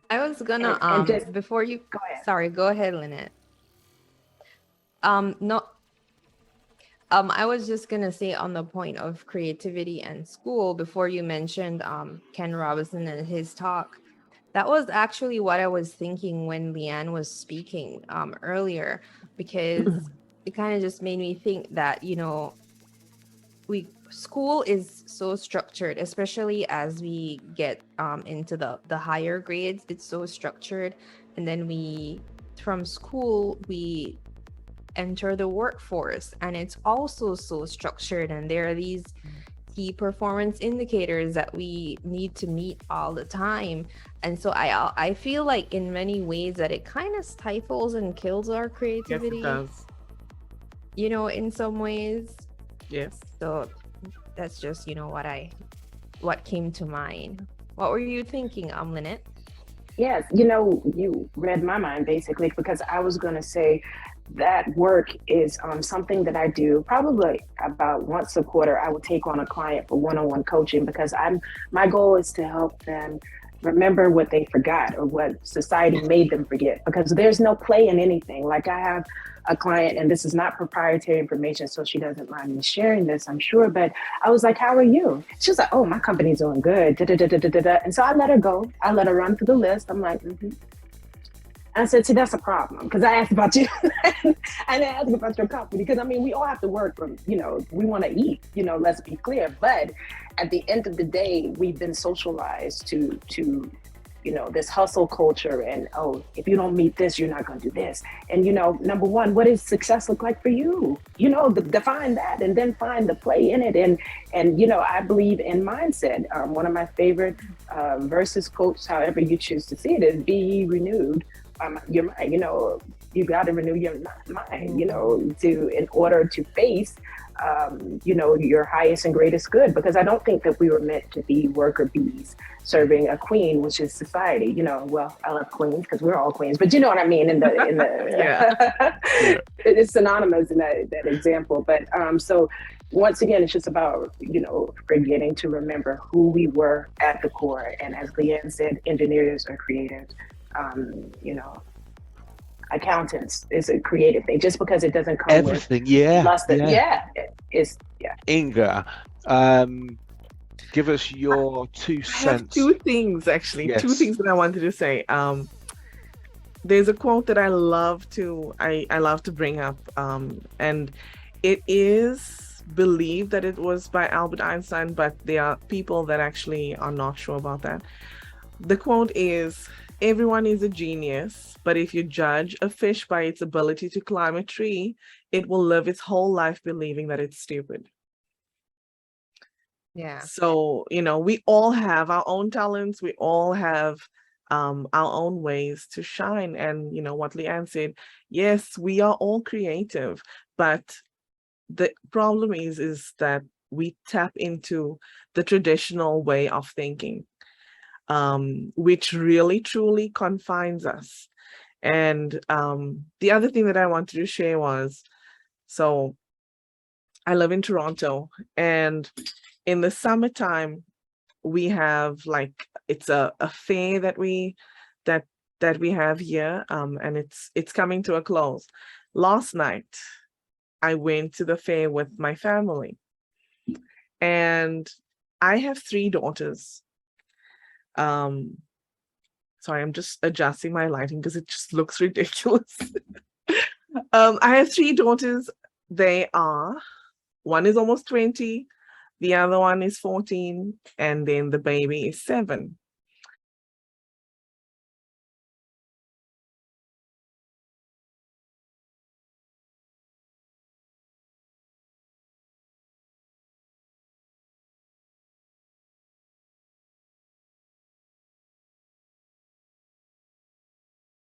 I was gonna And just before you, go ahead. sorry, go ahead, Lynette. No, I was just gonna say on the point of creativity and school, before you mentioned Ken Robinson and his talk, that was actually what I was thinking when Leanne was speaking earlier, because it kind of just made me think that, we school is so structured, especially as we get into the higher grades. It's so structured, and then we from school we enter the workforce, and it's also so structured, and there are these key performance indicators that we need to meet all the time. And so I feel like in many ways that it kind of stifles and kills our Yes, it creativity, does. in some ways. Yes. So that's just, what came to mind. What were you thinking, Lynette? Yes, you read my mind basically because I was going to say that work is something that I do probably about once a quarter. I would take on a client for one-on-one coaching because my goal is to help them remember what they forgot or what society made them forget, because there's no play in anything. Like I have a client, and this is not proprietary information, so she doesn't mind me sharing this, I'm sure, but I was like, how are you? She was like, oh, my company's doing good. Da, da, da, da, da, da. And so I let her go. I let her run through the list. I'm like, I said, see, that's a problem, because I asked about you and I asked about your company, because I mean, we all have to work from, we want to eat, let's be clear. But at the end of the day, we've been socialized to this hustle culture, and, oh, if you don't meet this, you're not going to do this. And, number one, what does success look like for you? Define that and then find the play in it. And I believe in mindset. One of my favorite verses, quotes, however you choose to see it, is be ye renewed. Your mind, you got to renew your mind, in order to face, your highest and greatest good. Because I don't think that we were meant to be worker bees serving a queen, which is society. Well, I love queens because we're all queens, but you know what I mean. Yeah. It's synonymous in that example. But so once again, it's just about forgetting to remember who we were at the core. And as Leanne said, engineers are creative. Accountants is a creative thing. Just because it doesn't come Everything, with yeah, luster, yeah. it's yeah. Inga, give us your two I have cents. two things, actually, Yes. two things that I wanted to say. There's a quote that I love to bring up, and it is believed that it was by Albert Einstein, but there are people that actually are not sure about that. The quote is, everyone is a genius, but if you judge a fish by its ability to climb a tree, it will live its whole life believing that it's stupid. Yeah. So, we all have our own talents. We all have our own ways to shine. And, what Leanne said, yes, we are all creative, but the problem is that we tap into the traditional way of thinking, which really truly confines us. And the other thing that I wanted to share was, so I live in Toronto, and in the summertime, we have it's a fair that we have here, and it's coming to a close. Last night, I went to the fair with my family, and I have 3 daughters. Sorry, I'm just adjusting my lighting because it just looks ridiculous. I have 3 daughters. One is almost 20, the other one is 14, and then the baby is 7.